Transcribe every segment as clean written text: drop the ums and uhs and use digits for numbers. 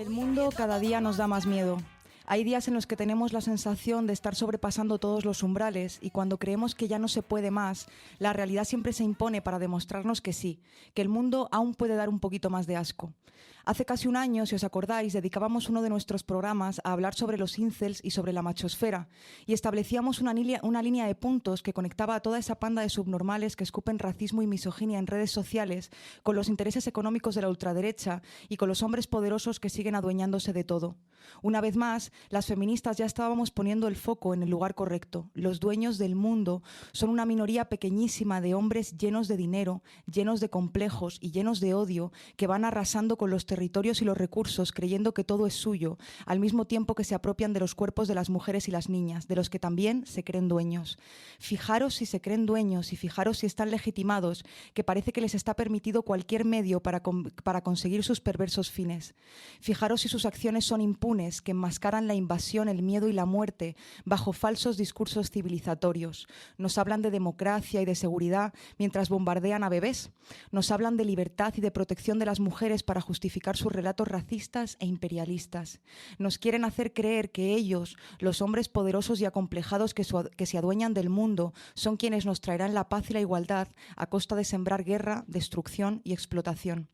El mundo cada día nos da más miedo. Hay días en los que tenemos la sensación de estar sobrepasando todos los umbrales y cuando creemos que ya no se puede más, la realidad siempre se impone para demostrarnos que sí, que el mundo aún puede dar un poquito más de asco. Hace casi un año, si os acordáis, dedicábamos uno de nuestros programas a hablar sobre los incels y sobre la machosfera y establecíamos una línea de puntos que conectaba a toda esa panda de subnormales que escupen racismo y misoginia en redes sociales con los intereses económicos de la ultraderecha y con los hombres poderosos que siguen adueñándose de todo. Una vez más, las feministas ya estábamos poniendo el foco en el lugar correcto. Los dueños del mundo son una minoría pequeñísima de hombres llenos de dinero, llenos de complejos y llenos de odio que van arrasando con los territorios y los recursos creyendo que todo es suyo, al mismo tiempo que se apropian de los cuerpos de las mujeres y las niñas, de los que también se creen dueños. Fijaros si se creen dueños y fijaros si están legitimados, que parece que les está permitido cualquier medio para conseguir sus perversos fines. Fijaros si sus acciones son impunes, que enmascaran la invasión, el miedo y la muerte bajo falsos discursos civilizatorios. Nos hablan de democracia y de seguridad mientras bombardean a bebés. Nos hablan de libertad y de protección de las mujeres para justificar sus relatos racistas e imperialistas. Nos quieren hacer creer que ellos, los hombres poderosos y acomplejados que se adueñan del mundo, son quienes nos traerán la paz y la igualdad a costa de sembrar guerra, destrucción y explotación.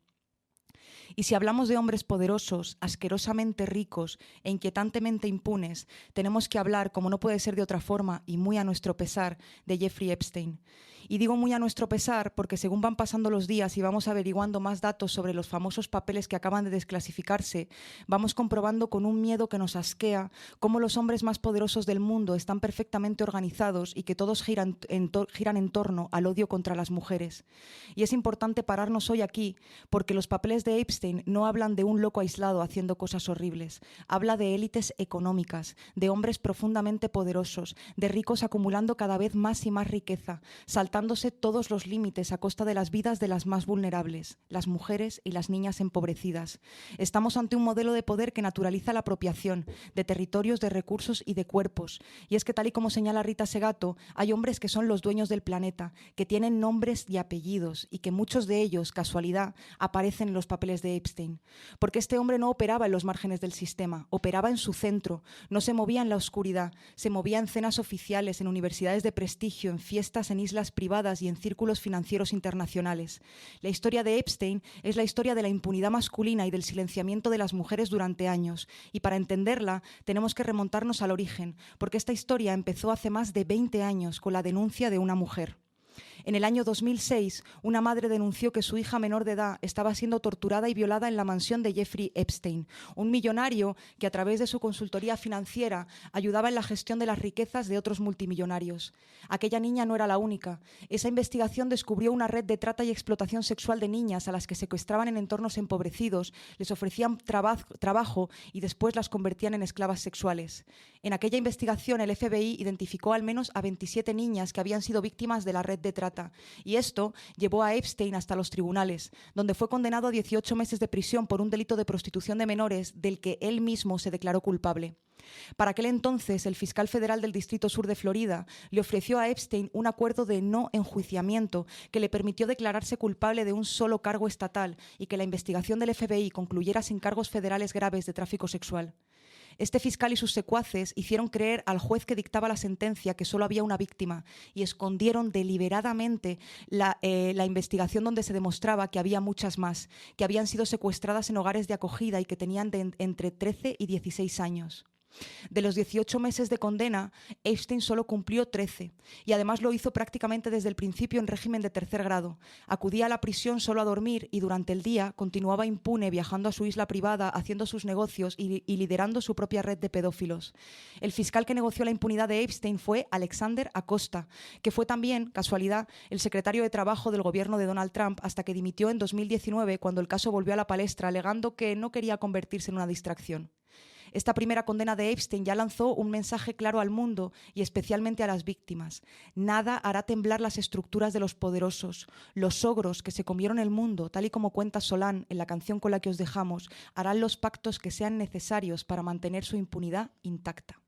Y si hablamos de hombres poderosos, asquerosamente ricos e inquietantemente impunes, tenemos que hablar, como no puede ser de otra forma y muy a nuestro pesar, de Jeffrey Epstein. Y digo muy a nuestro pesar porque según van pasando los días y vamos averiguando más datos sobre los famosos papeles que acaban de desclasificarse, vamos comprobando con un miedo que nos asquea cómo los hombres más poderosos del mundo están perfectamente organizados y que todos giran en torno al odio contra las mujeres. Y es importante pararnos hoy aquí porque los papeles de Epstein no hablan de un loco aislado haciendo cosas horribles. Habla de élites económicas, de hombres profundamente poderosos, de ricos acumulando cada vez más y más riqueza, saltándose todos los límites a costa de las vidas de las más vulnerables, las mujeres y las niñas empobrecidas. Estamos ante un modelo de poder que naturaliza la apropiación de territorios, de recursos y de cuerpos. Y es que, tal y como señala Rita Segato, hay hombres que son los dueños del planeta, que tienen nombres y apellidos y que muchos de ellos, casualidad, aparecen en los papeles de Epstein. Porque este hombre no operaba en los márgenes del sistema, operaba en su centro, no se movía en la oscuridad, se movía en cenas oficiales, en universidades de prestigio, en fiestas en islas privadas y en círculos financieros internacionales. La historia de Epstein es la historia de la impunidad masculina y del silenciamiento de las mujeres durante años. Y para entenderla tenemos que remontarnos al origen, porque esta historia empezó hace más de 20 años con la denuncia de una mujer. En el año 2006, una madre denunció que su hija menor de edad estaba siendo torturada y violada en la mansión de Jeffrey Epstein, un millonario que a través de su consultoría financiera ayudaba en la gestión de las riquezas de otros multimillonarios. Aquella niña no era la única. Esa investigación descubrió una red de trata y explotación sexual de niñas a las que secuestraban en entornos empobrecidos, les ofrecían trabajo y después las convertían en esclavas sexuales. En aquella investigación, el FBI identificó al menos a 27 niñas que habían sido víctimas de la red de trata. Y esto llevó a Epstein hasta los tribunales, donde fue condenado a 18 meses de prisión por un delito de prostitución de menores del que él mismo se declaró culpable. Para aquel entonces, el fiscal federal del Distrito Sur de Florida le ofreció a Epstein un acuerdo de no enjuiciamiento que le permitió declararse culpable de un solo cargo estatal y que la investigación del FBI concluyera sin cargos federales graves de tráfico sexual. Este fiscal y sus secuaces hicieron creer al juez que dictaba la sentencia que solo había una víctima y escondieron deliberadamente la investigación donde se demostraba que había muchas más, que habían sido secuestradas en hogares de acogida y que tenían entre 13 y 16 años. De los 18 meses de condena, Epstein solo cumplió 13 y además lo hizo prácticamente desde el principio en régimen de tercer grado. Acudía a la prisión solo a dormir y durante el día continuaba impune viajando a su isla privada, haciendo sus negocios y liderando su propia red de pedófilos. El fiscal que negoció la impunidad de Epstein fue Alexander Acosta, que fue también, casualidad, el secretario de Trabajo del gobierno de Donald Trump hasta que dimitió en 2019 cuando el caso volvió a la palestra alegando que no quería convertirse en una distracción. Esta primera condena de Epstein ya lanzó un mensaje claro al mundo y especialmente a las víctimas. Nada hará temblar las estructuras de los poderosos. Los ogros que se comieron el mundo, tal y como cuenta Solán en la canción con la que os dejamos, harán los pactos que sean necesarios para mantener su impunidad intacta.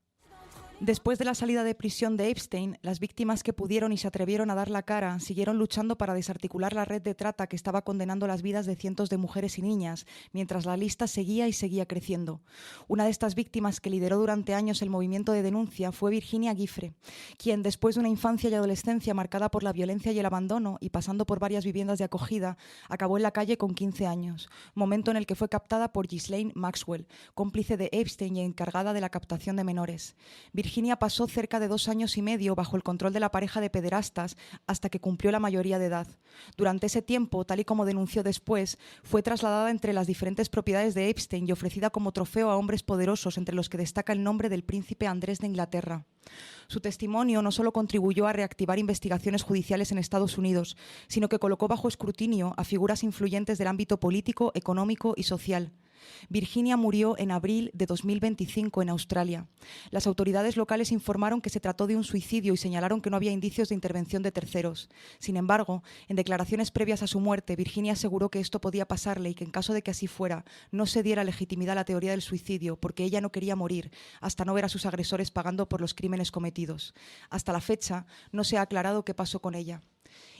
Después de la salida de prisión de Epstein, las víctimas que pudieron y se atrevieron a dar la cara siguieron luchando para desarticular la red de trata que estaba condenando las vidas de cientos de mujeres y niñas, mientras la lista seguía y seguía creciendo. Una de estas víctimas que lideró durante años el movimiento de denuncia fue Virginia Giuffre, quien después de una infancia y adolescencia marcada por la violencia y el abandono y pasando por varias viviendas de acogida, acabó en la calle con 15 años, momento en el que fue captada por Ghislaine Maxwell, cómplice de Epstein y encargada de la captación de menores. Virginia pasó cerca de 2 años y medio bajo el control de la pareja de pederastas hasta que cumplió la mayoría de edad. Durante ese tiempo, tal y como denunció después, fue trasladada entre las diferentes propiedades de Epstein y ofrecida como trofeo a hombres poderosos, entre los que destaca el nombre del príncipe Andrés de Inglaterra. Su testimonio no solo contribuyó a reactivar investigaciones judiciales en Estados Unidos, sino que colocó bajo escrutinio a figuras influyentes del ámbito político, económico y social. Virginia murió en abril de 2025 en Australia. Las autoridades locales informaron que se trató de un suicidio y señalaron que no había indicios de intervención de terceros. Sin embargo, en declaraciones previas a su muerte, Virginia aseguró que esto podía pasarle y que en caso de que así fuera, no se diera legitimidad a la teoría del suicidio porque ella no quería morir hasta no ver a sus agresores pagando por los crímenes cometidos. Hasta la fecha, no se ha aclarado qué pasó con ella.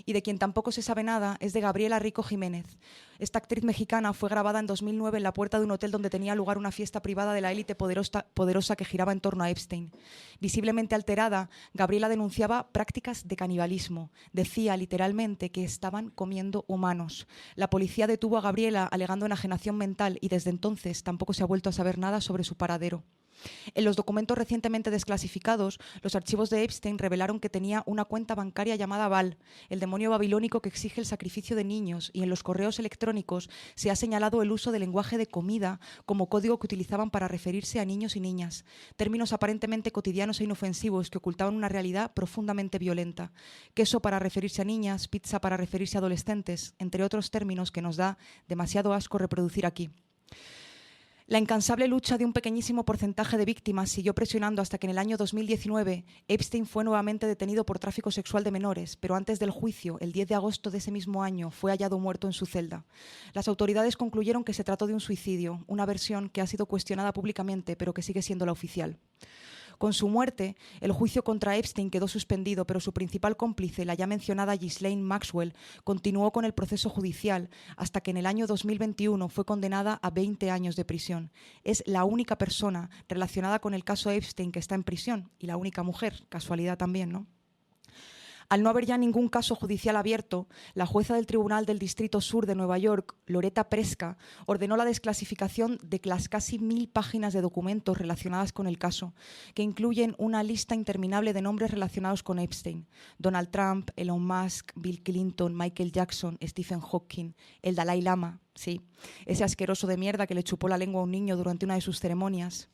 Y de quien tampoco se sabe nada es de Gabriela Rico Jiménez. Esta actriz mexicana fue grabada en 2009 en la puerta de un hotel donde tenía lugar una fiesta privada de la élite poderosa que giraba en torno a Epstein. Visiblemente alterada, Gabriela denunciaba prácticas de canibalismo. Decía literalmente que estaban comiendo humanos. La policía detuvo a Gabriela alegando enajenación mental y desde entonces tampoco se ha vuelto a saber nada sobre su paradero. En los documentos recientemente desclasificados, los archivos de Epstein revelaron que tenía una cuenta bancaria llamada Baal, el demonio babilónico que exige el sacrificio de niños, y en los correos electrónicos se ha señalado el uso del lenguaje de comida como código que utilizaban para referirse a niños y niñas, términos aparentemente cotidianos e inofensivos que ocultaban una realidad profundamente violenta. Queso para referirse a niñas, pizza para referirse a adolescentes, entre otros términos que nos da demasiado asco reproducir aquí. La incansable lucha de un pequeñísimo porcentaje de víctimas siguió presionando hasta que en el año 2019 Epstein fue nuevamente detenido por tráfico sexual de menores, pero antes del juicio, el 10 de agosto de ese mismo año, fue hallado muerto en su celda. Las autoridades concluyeron que se trató de un suicidio, una versión que ha sido cuestionada públicamente, pero que sigue siendo la oficial. Con su muerte, el juicio contra Epstein quedó suspendido, pero su principal cómplice, la ya mencionada Ghislaine Maxwell, continuó con el proceso judicial hasta que en el año 2021 fue condenada a 20 años de prisión. Es la única persona relacionada con el caso Epstein que está en prisión y la única mujer, casualidad también, ¿no? Al no haber ya ningún caso judicial abierto, la jueza del Tribunal del Distrito Sur de Nueva York, Loretta Preska, ordenó la desclasificación de las casi 1000 páginas de documentos relacionadas con el caso, que incluyen una lista interminable de nombres relacionados con Epstein: Donald Trump, Elon Musk, Bill Clinton, Michael Jackson, Stephen Hawking, el Dalai Lama, sí, ese asqueroso de mierda que le chupó la lengua a un niño durante una de sus ceremonias.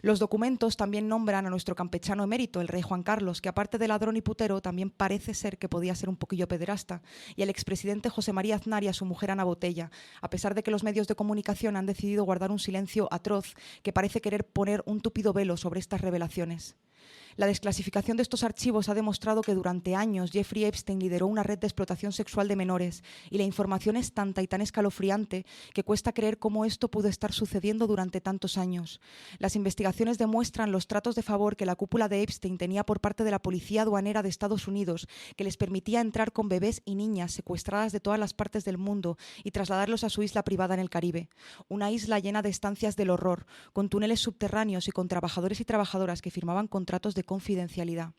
Los documentos también nombran a nuestro campechano emérito, el rey Juan Carlos, que aparte de ladrón y putero, también parece ser que podía ser un poquillo pederasta, y al expresidente José María Aznar y a su mujer Ana Botella, a pesar de que los medios de comunicación han decidido guardar un silencio atroz que parece querer poner un tupido velo sobre estas revelaciones. La desclasificación de estos archivos ha demostrado que durante años Jeffrey Epstein lideró una red de explotación sexual de menores y la información es tanta y tan escalofriante que cuesta creer cómo esto pudo estar sucediendo durante tantos años. Las investigaciones demuestran los tratos de favor que la cúpula de Epstein tenía por parte de la policía aduanera de Estados Unidos, que les permitía entrar con bebés y niñas secuestradas de todas las partes del mundo y trasladarlos a su isla privada en el Caribe. Una isla llena de estancias del horror, con túneles subterráneos y con trabajadores y trabajadoras que firmaban contratos de confidencialidad.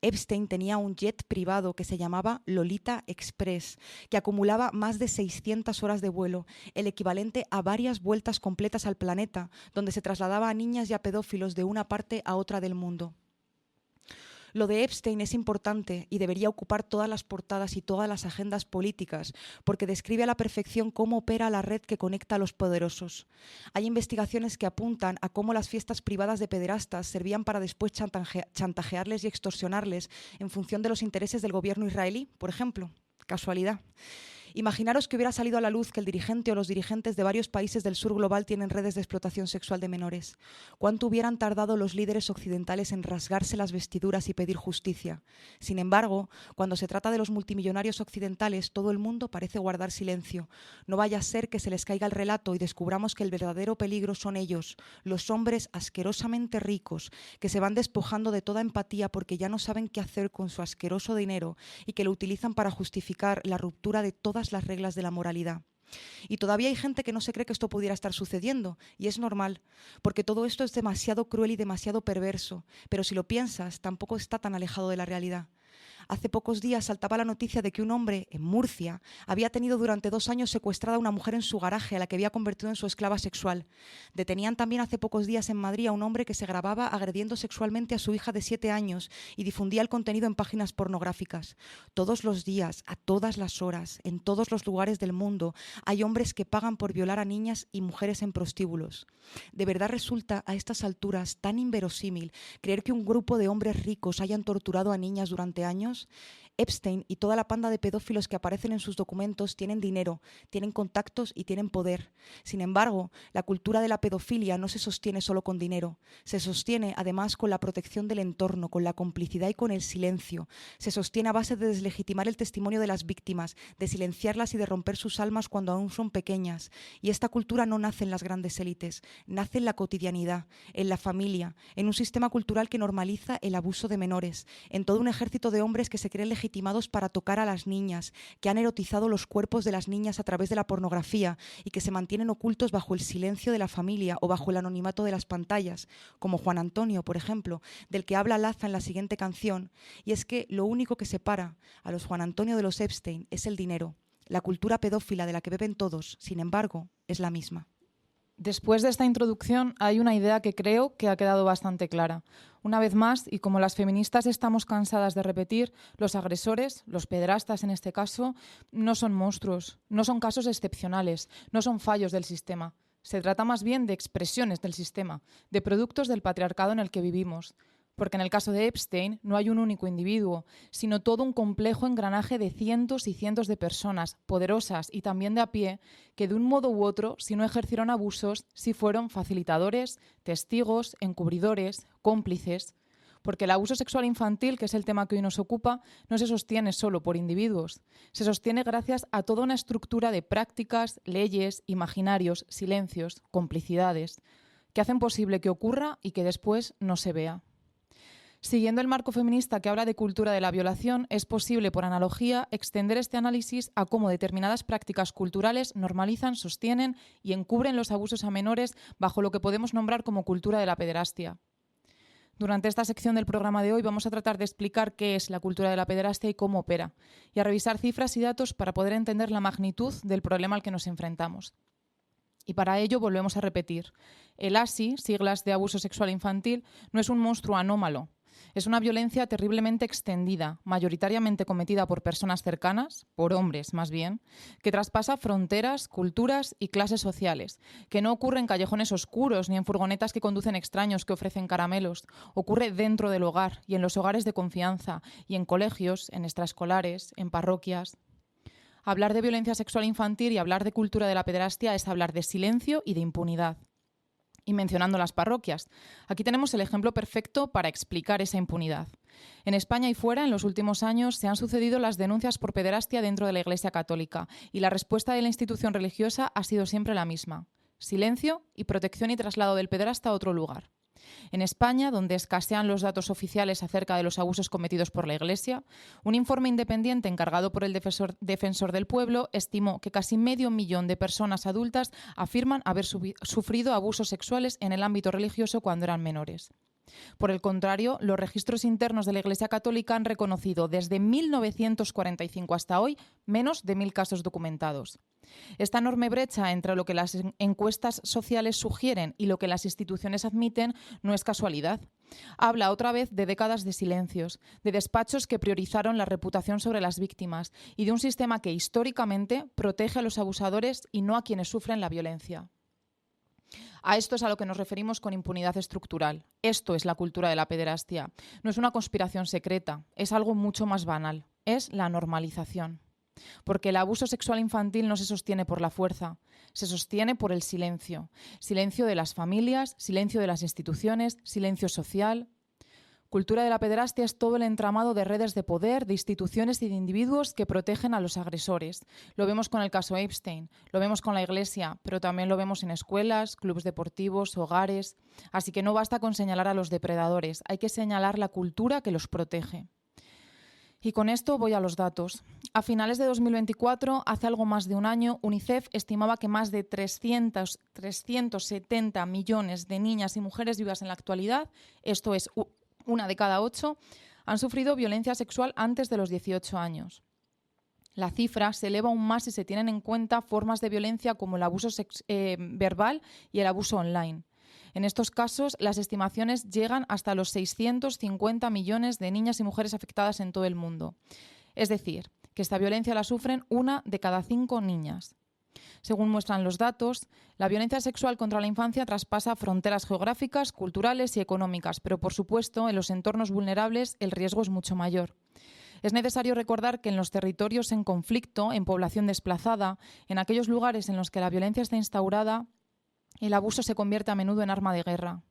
Epstein tenía un jet privado que se llamaba Lolita Express, que acumulaba más de 600 horas de vuelo, el equivalente a varias vueltas completas al planeta, donde se trasladaba a niñas y a pedófilos de una parte a otra del mundo. Lo de Epstein es importante y debería ocupar todas las portadas y todas las agendas políticas, porque describe a la perfección cómo opera la red que conecta a los poderosos. Hay investigaciones que apuntan a cómo las fiestas privadas de pederastas servían para después chantajearles y extorsionarles en función de los intereses del gobierno israelí, por ejemplo. Casualidad. Imaginaros que hubiera salido a la luz que el dirigente o los dirigentes de varios países del sur global tienen redes de explotación sexual de menores. ¿Cuánto hubieran tardado los líderes occidentales en rasgarse las vestiduras y pedir justicia? Sin embargo, cuando se trata de los multimillonarios occidentales, todo el mundo parece guardar silencio. No vaya a ser que se les caiga el relato y descubramos que el verdadero peligro son ellos, los hombres asquerosamente ricos, que se van despojando de toda empatía porque ya no saben qué hacer con su asqueroso dinero y que lo utilizan para justificar la ruptura de todas las reglas de la moralidad. Y todavía hay gente que no se cree que esto pudiera estar sucediendo, y es normal, porque todo esto es demasiado cruel y demasiado perverso, pero si lo piensas, tampoco está tan alejado de la realidad. Hace pocos días saltaba la noticia de que un hombre, en Murcia, había tenido durante 2 años secuestrada a una mujer en su garaje a la que había convertido en su esclava sexual. Detenían también hace pocos días en Madrid a un hombre que se grababa agrediendo sexualmente a su hija de 7 años y difundía el contenido en páginas pornográficas. Todos los días, a todas las horas, en todos los lugares del mundo, hay hombres que pagan por violar a niñas y mujeres en prostíbulos. ¿De verdad resulta a estas alturas tan inverosímil creer que un grupo de hombres ricos hayan torturado a niñas durante años? Epstein y toda la panda de pedófilos que aparecen en sus documentos tienen dinero, tienen contactos y tienen poder. Sin embargo, la cultura de la pedofilia no se sostiene solo con dinero. Se sostiene además con la protección del entorno, con la complicidad y con el silencio. Se sostiene a base de deslegitimar el testimonio de las víctimas, de silenciarlas y de romper sus almas cuando aún son pequeñas. Y esta cultura no nace en las grandes élites, nace en la cotidianidad, en la familia, en un sistema cultural que normaliza el abuso de menores, en todo un ejército de hombres que se creen legitimados para tocar a las niñas, que han erotizado los cuerpos de las niñas a través de la pornografía y que se mantienen ocultos bajo el silencio de la familia o bajo el anonimato de las pantallas, como Juan Antonio, por ejemplo, del que habla Laza en la siguiente canción. Y es que lo único que separa a los Juan Antonio de los Epstein es el dinero. La cultura pedófila de la que beben todos, sin embargo, es la misma. Después de esta introducción hay una idea que creo que ha quedado bastante clara. Una vez más, y como las feministas estamos cansadas de repetir, los agresores, los pederastas en este caso, no son monstruos, no son casos excepcionales, no son fallos del sistema. Se trata más bien de expresiones del sistema, de productos del patriarcado en el que vivimos. Porque en el caso de Epstein no hay un único individuo, sino todo un complejo engranaje de cientos y cientos de personas, poderosas y también de a pie, que de un modo u otro, si no ejercieron abusos, sí fueron facilitadores, testigos, encubridores, cómplices. Porque el abuso sexual infantil, que es el tema que hoy nos ocupa, no se sostiene solo por individuos. Se sostiene gracias a toda una estructura de prácticas, leyes, imaginarios, silencios, complicidades, que hacen posible que ocurra y que después no se vea. Siguiendo el marco feminista que habla de cultura de la violación, es posible, por analogía, extender este análisis a cómo determinadas prácticas culturales normalizan, sostienen y encubren los abusos a menores bajo lo que podemos nombrar como cultura de la pederastia. Durante esta sección del programa de hoy vamos a tratar de explicar qué es la cultura de la pederastia y cómo opera, y a revisar cifras y datos para poder entender la magnitud del problema al que nos enfrentamos. Y para ello volvemos a repetir. El ASI, siglas de abuso sexual infantil, no es un monstruo anómalo. Es una violencia terriblemente extendida, mayoritariamente cometida por personas cercanas, por hombres más bien, que traspasa fronteras, culturas y clases sociales, que no ocurre en callejones oscuros ni en furgonetas que conducen extraños que ofrecen caramelos. Ocurre dentro del hogar y en los hogares de confianza y en colegios, en extraescolares, en parroquias. Hablar de violencia sexual infantil y hablar de cultura de la pederastia es hablar de silencio y de impunidad. Y mencionando las parroquias, aquí tenemos el ejemplo perfecto para explicar esa impunidad. En España y fuera, en los últimos años, se han sucedido las denuncias por pederastia dentro de la Iglesia Católica y la respuesta de la institución religiosa ha sido siempre la misma: silencio y protección y traslado del pederasta a otro lugar. En España, donde escasean los datos oficiales acerca de los abusos cometidos por la Iglesia, un informe independiente encargado por el defensor del pueblo estimó que casi 500.000 de personas adultas afirman haber sufrido abusos sexuales en el ámbito religioso cuando eran menores. Por el contrario, los registros internos de la Iglesia Católica han reconocido desde 1945 hasta hoy menos de 1.000 casos documentados. Esta enorme brecha entre lo que las encuestas sociales sugieren y lo que las instituciones admiten no es casualidad. Habla otra vez de décadas de silencios, de despachos que priorizaron la reputación sobre las víctimas y de un sistema que históricamente protege a los abusadores y no a quienes sufren la violencia. A esto es a lo que nos referimos con impunidad estructural. Esto es la cultura de la pederastia. No es una conspiración secreta, es algo mucho más banal. Es la normalización. Porque el abuso sexual infantil no se sostiene por la fuerza, se sostiene por el silencio. Silencio de las familias, silencio de las instituciones, silencio social. Cultura de la pederastia es todo el entramado de redes de poder, de instituciones y de individuos que protegen a los agresores. Lo vemos con el caso Epstein, lo vemos con la Iglesia, pero también lo vemos en escuelas, clubes deportivos, hogares. Así que no basta con señalar a los depredadores, hay que señalar la cultura que los protege. Y con esto voy a los datos. A finales de 2024, hace algo más de un año, UNICEF estimaba que más de 370 millones de niñas y mujeres vivas en la actualidad, esto es 1 de cada 8, han sufrido violencia sexual antes de los 18 años. La cifra se eleva aún más si se tienen en cuenta formas de violencia como el abuso verbal y el abuso online. En estos casos, las estimaciones llegan hasta los 650 millones de niñas y mujeres afectadas en todo el mundo. Es decir, que esta violencia la sufren 1 de cada 5 niñas. Según muestran los datos, la violencia sexual contra la infancia traspasa fronteras geográficas, culturales y económicas, pero por supuesto, en los entornos vulnerables el riesgo es mucho mayor. Es necesario recordar que en los territorios en conflicto, en población desplazada, en aquellos lugares en los que la violencia está instaurada, el abuso se convierte a menudo en arma de guerra.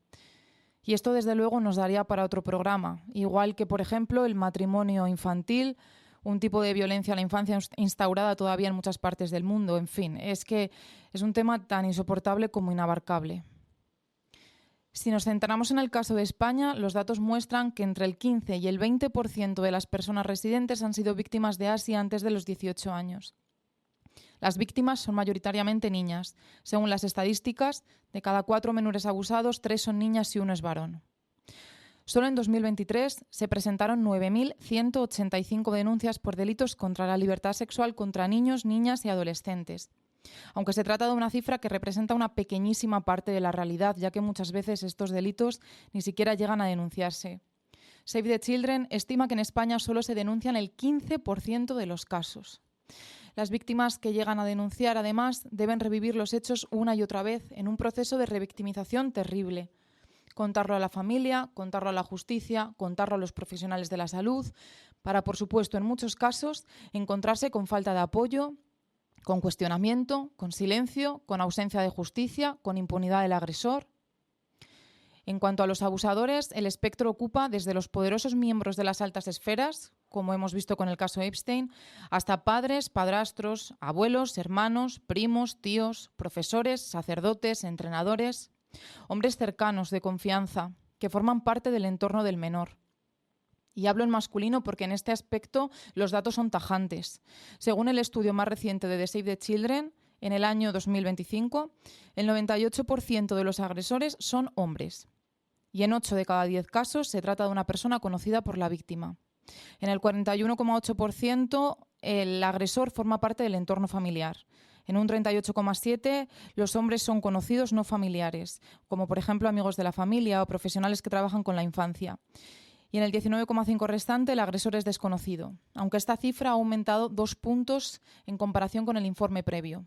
Y esto, desde luego, nos daría para otro programa, igual que, por ejemplo, el matrimonio infantil, un tipo de violencia a la infancia instaurada todavía en muchas partes del mundo. En fin, es que es un tema tan insoportable como inabarcable. Si nos centramos en el caso de España, los datos muestran que entre el 15 y el 20% de las personas residentes han sido víctimas de ASI antes de los 18 años. Las víctimas son mayoritariamente niñas. Según las estadísticas, de cada 4 menores abusados, 3 son niñas y 1 es varón. Solo en 2023 se presentaron 9.185 denuncias por delitos contra la libertad sexual contra niños, niñas y adolescentes. Aunque se trata de una cifra que representa una pequeñísima parte de la realidad, ya que muchas veces estos delitos ni siquiera llegan a denunciarse. Save the Children estima que en España solo se denuncian el 15% de los casos. Las víctimas que llegan a denunciar, además, deben revivir los hechos una y otra vez en un proceso de revictimización terrible. Contarlo a la familia, contarlo a la justicia, contarlo a los profesionales de la salud, para, por supuesto, en muchos casos, encontrarse con falta de apoyo, con cuestionamiento, con silencio, con ausencia de justicia, con impunidad del agresor. En cuanto a los abusadores, el espectro ocupa desde los poderosos miembros de las altas esferas, como hemos visto con el caso Epstein, hasta padres, padrastros, abuelos, hermanos, primos, tíos, profesores, sacerdotes, entrenadores, hombres cercanos, de confianza, que forman parte del entorno del menor. Y hablo en masculino porque en este aspecto los datos son tajantes. Según el estudio más reciente de The Save the Children, en el año 2025, el 98% de los agresores son hombres. Y en 8 de cada 10 casos se trata de una persona conocida por la víctima. En el 41,8% el agresor forma parte del entorno familiar. En un 38,7% los hombres son conocidos no familiares, como por ejemplo amigos de la familia o profesionales que trabajan con la infancia. Y en el 19,5% restante el agresor es desconocido, aunque esta cifra ha aumentado 2 puntos en comparación con el informe previo.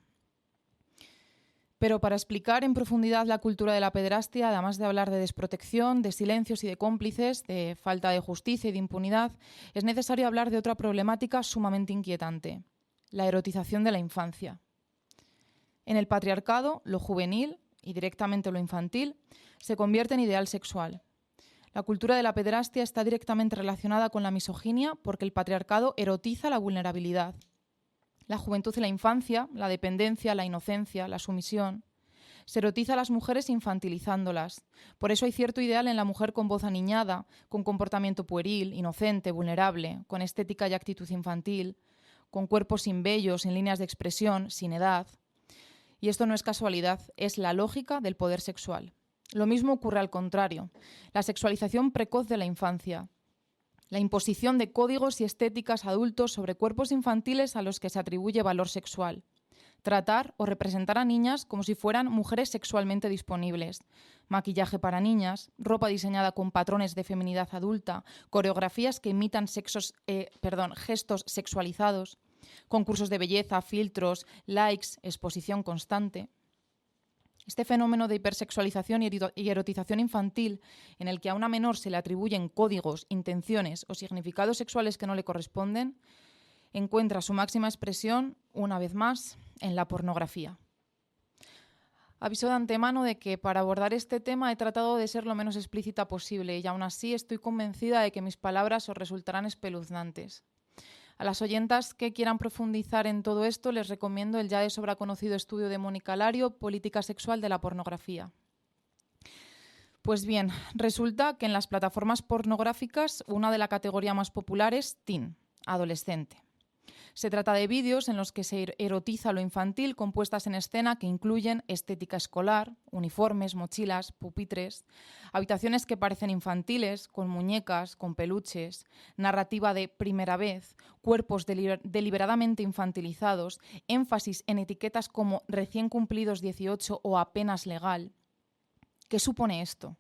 Pero para explicar en profundidad la cultura de la pederastia, además de hablar de desprotección, de silencios y de cómplices, de falta de justicia y de impunidad, es necesario hablar de otra problemática sumamente inquietante: la erotización de la infancia. En el patriarcado, lo juvenil, y directamente lo infantil, se convierte en ideal sexual. La cultura de la pederastia está directamente relacionada con la misoginia porque el patriarcado erotiza la vulnerabilidad. La juventud y la infancia, la dependencia, la inocencia, la sumisión. Se erotiza a las mujeres infantilizándolas. Por eso hay cierto ideal en la mujer con voz aniñada, con comportamiento pueril, inocente, vulnerable, con estética y actitud infantil, con cuerpo sin vello, sin líneas de expresión, sin edad. Y esto no es casualidad, es la lógica del poder sexual. Lo mismo ocurre al contrario, la sexualización precoz de la infancia. La imposición de códigos y estéticas adultos sobre cuerpos infantiles a los que se atribuye valor sexual. Tratar o representar a niñas como si fueran mujeres sexualmente disponibles. Maquillaje para niñas, ropa diseñada con patrones de feminidad adulta, coreografías que imitan gestos sexualizados, concursos de belleza, filtros, likes, exposición constante. Este fenómeno de hipersexualización y erotización infantil, en el que a una menor se le atribuyen códigos, intenciones o significados sexuales que no le corresponden, encuentra su máxima expresión, una vez más, en la pornografía. Aviso de antemano de que para abordar este tema he tratado de ser lo menos explícita posible y aún así estoy convencida de que mis palabras os resultarán espeluznantes. A las oyentas que quieran profundizar en todo esto les recomiendo el ya de sobra conocido estudio de Mónica Lario, Política sexual de la pornografía. Pues bien, resulta que en las plataformas pornográficas una de la categoría más popular es teen, adolescente. Se trata de vídeos en los que se erotiza lo infantil con puestas en escena que incluyen estética escolar, uniformes, mochilas, pupitres, habitaciones que parecen infantiles, con muñecas, con peluches, narrativa de primera vez, cuerpos deliberadamente infantilizados, énfasis en etiquetas como recién cumplidos 18 o apenas legal. ¿Qué supone esto?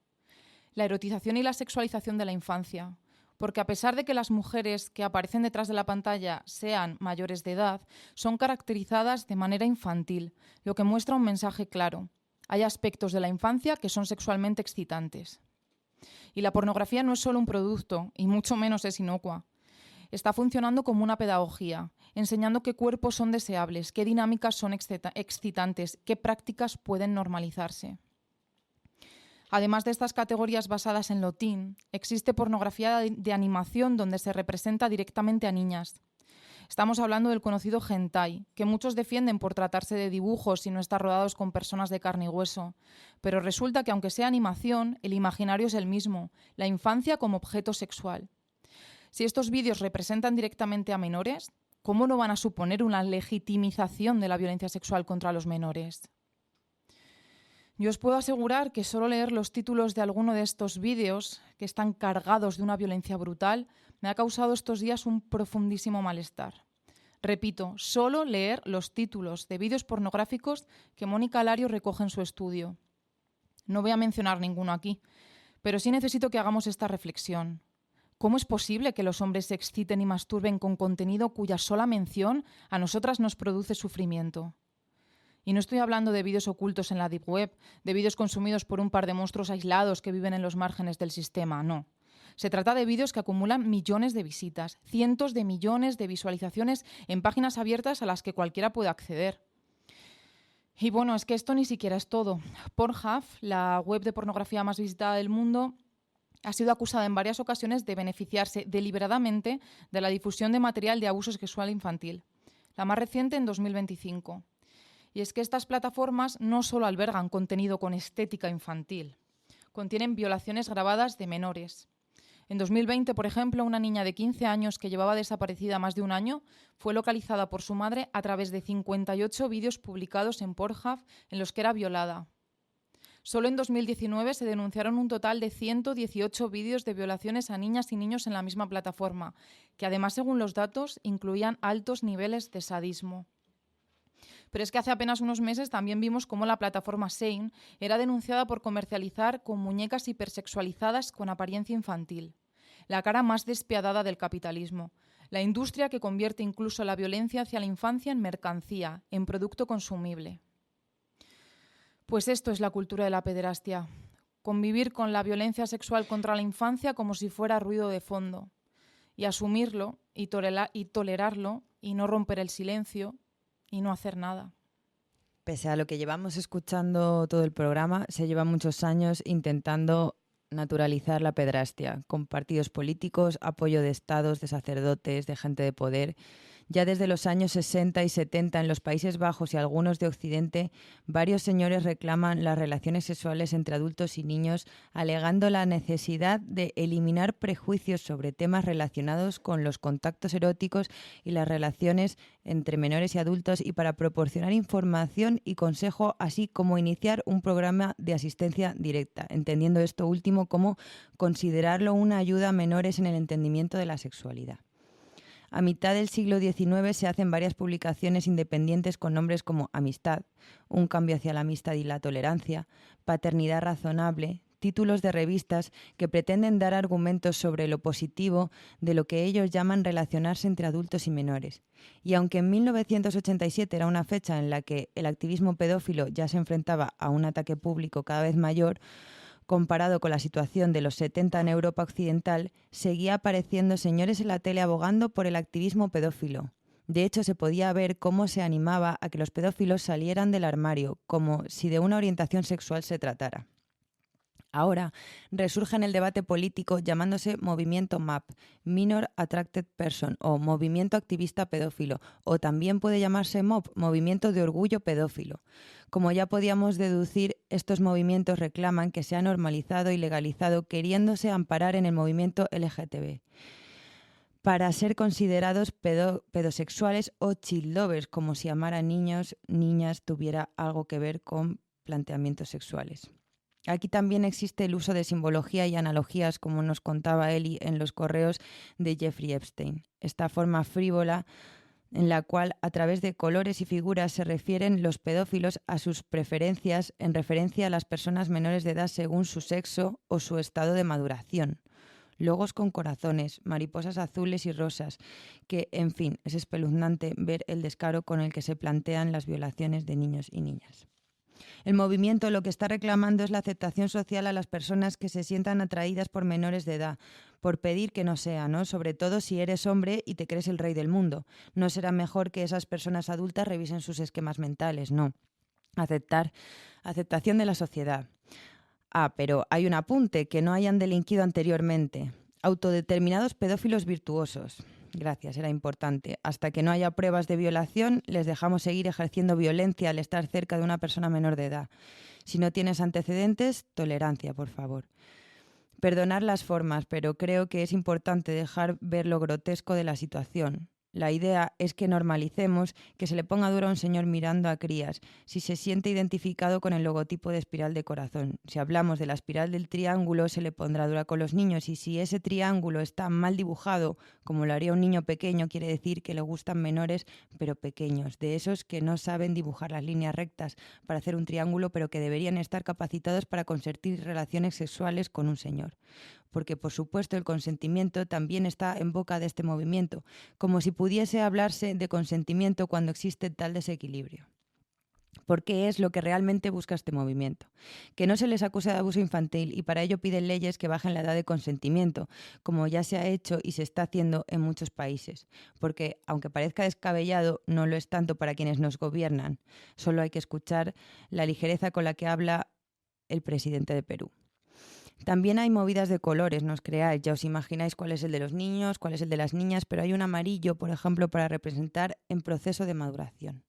La erotización y la sexualización de la infancia. Porque a pesar de que las mujeres que aparecen detrás de la pantalla sean mayores de edad, son caracterizadas de manera infantil, lo que muestra un mensaje claro. Hay aspectos de la infancia que son sexualmente excitantes. Y la pornografía no es solo un producto, y mucho menos es inocua. Está funcionando como una pedagogía, enseñando qué cuerpos son deseables, qué dinámicas son excitantes, qué prácticas pueden normalizarse. Además de estas categorías basadas en lo teen, existe pornografía de animación donde se representa directamente a niñas. Estamos hablando del conocido hentai, que muchos defienden por tratarse de dibujos y no estar rodados con personas de carne y hueso. Pero resulta que aunque sea animación, el imaginario es el mismo, la infancia como objeto sexual. Si estos vídeos representan directamente a menores, ¿cómo no van a suponer una legitimización de la violencia sexual contra los menores? Yo os puedo asegurar que solo leer los títulos de alguno de estos vídeos, que están cargados de una violencia brutal, me ha causado estos días un profundísimo malestar. Repito, solo leer los títulos de vídeos pornográficos que Mónica Lario recoge en su estudio. No voy a mencionar ninguno aquí, pero sí necesito que hagamos esta reflexión. ¿Cómo es posible que los hombres se exciten y masturben con contenido cuya sola mención a nosotras nos produce sufrimiento? Y no estoy hablando de vídeos ocultos en la Deep Web, de vídeos consumidos por un par de monstruos aislados que viven en los márgenes del sistema, no. Se trata de vídeos que acumulan millones de visitas, cientos de millones de visualizaciones en páginas abiertas a las que cualquiera puede acceder. Y bueno, es que esto ni siquiera es todo. Pornhub, la web de pornografía más visitada del mundo, ha sido acusada en varias ocasiones de beneficiarse deliberadamente de la difusión de material de abuso sexual infantil. La más reciente en 2025. Y es que estas plataformas no solo albergan contenido con estética infantil, contienen violaciones grabadas de menores. En 2020, por ejemplo, una niña de 15 años que llevaba desaparecida más de un año fue localizada por su madre a través de 58 vídeos publicados en Pornhub en los que era violada. Solo en 2019 se denunciaron un total de 118 vídeos de violaciones a niñas y niños en la misma plataforma, que además, según los datos, incluían altos niveles de sadismo. Pero es que hace apenas unos meses también vimos cómo la plataforma Shein era denunciada por comercializar con muñecas hipersexualizadas con apariencia infantil. La cara más despiadada del capitalismo. La industria que convierte incluso la violencia hacia la infancia en mercancía, en producto consumible. Pues esto es la cultura de la pederastia. Convivir con la violencia sexual contra la infancia como si fuera ruido de fondo. Y asumirlo y tolerarlo y no romper el silencio y no hacer nada. Pese a lo que llevamos escuchando todo el programa, se lleva muchos años intentando naturalizar la pederastia, con partidos políticos, apoyo de estados, de sacerdotes, de gente de poder. Ya desde los años 60 y 70 en los Países Bajos y algunos de Occidente, varios señores reclaman las relaciones sexuales entre adultos y niños, alegando la necesidad de eliminar prejuicios sobre temas relacionados con los contactos eróticos y las relaciones entre menores y adultos y para proporcionar información y consejo, así como iniciar un programa de asistencia directa, entendiendo esto último como considerarlo una ayuda a menores en el entendimiento de la sexualidad. A mitad del siglo XIX se hacen varias publicaciones independientes con nombres como Amistad, Un cambio hacia la amistad y la tolerancia, Paternidad razonable, títulos de revistas que pretenden dar argumentos sobre lo positivo de lo que ellos llaman relacionarse entre adultos y menores. Y aunque en 1987 era una fecha en la que el activismo pedófilo ya se enfrentaba a un ataque público cada vez mayor, comparado con la situación de los 70 en Europa occidental, seguía apareciendo señores en la tele abogando por el activismo pedófilo. De hecho, se podía ver cómo se animaba a que los pedófilos salieran del armario, como si de una orientación sexual se tratara. Ahora resurge en el debate político llamándose Movimiento MAP, Minor Attracted Person, o Movimiento Activista Pedófilo, o también puede llamarse MOP, Movimiento de Orgullo Pedófilo. Como ya podíamos deducir, estos movimientos reclaman que se ha normalizado y legalizado queriéndose amparar en el movimiento LGTB para ser considerados pedosexuales o child lovers, como si amar a niños, niñas tuviera algo que ver con planteamientos sexuales. Aquí también existe el uso de simbología y analogías, como nos contaba Eli en los correos de Jeffrey Epstein. Esta forma frívola en la cual a través de colores y figuras se refieren los pedófilos a sus preferencias en referencia a las personas menores de edad según su sexo o su estado de maduración. Logos con corazones, mariposas azules y rosas, que, en fin, es espeluznante ver el descaro con el que se plantean las violaciones de niños y niñas. El movimiento lo que está reclamando es la aceptación social a las personas que se sientan atraídas por menores de edad, por pedir que no sea, ¿no? Sobre todo si eres hombre y te crees el rey del mundo. No será mejor que esas personas adultas revisen sus esquemas mentales, no. Aceptación de la sociedad. Pero hay un apunte, que no hayan delinquido anteriormente. Autodeterminados pedófilos virtuosos. Gracias, era importante. Hasta que no haya pruebas de violación, les dejamos seguir ejerciendo violencia al estar cerca de una persona menor de edad. Si no tienes antecedentes, tolerancia, por favor. Perdonar las formas, pero creo que es importante dejar ver lo grotesco de la situación. La idea es que normalicemos que se le ponga duro a un señor mirando a crías, si se siente identificado con el logotipo de espiral de corazón. Si hablamos de la espiral del triángulo, se le pondrá dura con los niños, y si ese triángulo está mal dibujado, como lo haría un niño pequeño, quiere decir que le gustan menores, pero pequeños, de esos que no saben dibujar las líneas rectas para hacer un triángulo, pero que deberían estar capacitados para consentir relaciones sexuales con un señor. Porque, por supuesto, el consentimiento también está en boca de este movimiento, como si pudiese hablarse de consentimiento cuando existe tal desequilibrio. ¿Por qué es lo que realmente busca este movimiento? Que no se les acuse de abuso infantil, y para ello piden leyes que bajen la edad de consentimiento, como ya se ha hecho y se está haciendo en muchos países. Porque, aunque parezca descabellado, no lo es tanto para quienes nos gobiernan. Solo hay que escuchar la ligereza con la que habla el presidente de Perú. También hay movidas de colores, no os creáis, ya os imagináis cuál es el de los niños, cuál es el de las niñas, pero hay un amarillo, por ejemplo, para representar en proceso de maduración.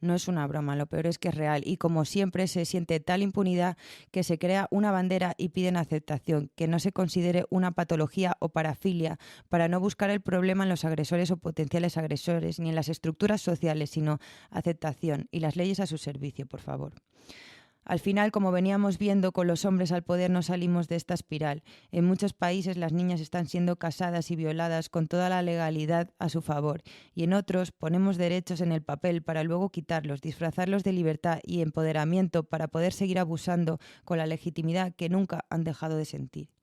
No es una broma, lo peor es que es real, y como siempre se siente tal impunidad que se crea una bandera y piden aceptación, que no se considere una patología o parafilia, para no buscar el problema en los agresores o potenciales agresores, ni en las estructuras sociales, sino aceptación y las leyes a su servicio, por favor. Al final, como veníamos viendo, con los hombres al poder no salimos de esta espiral. En muchos países las niñas están siendo casadas y violadas con toda la legalidad a su favor, y en otros ponemos derechos en el papel para luego quitarlos, disfrazarlos de libertad y empoderamiento para poder seguir abusando con la legitimidad que nunca han dejado de sentir.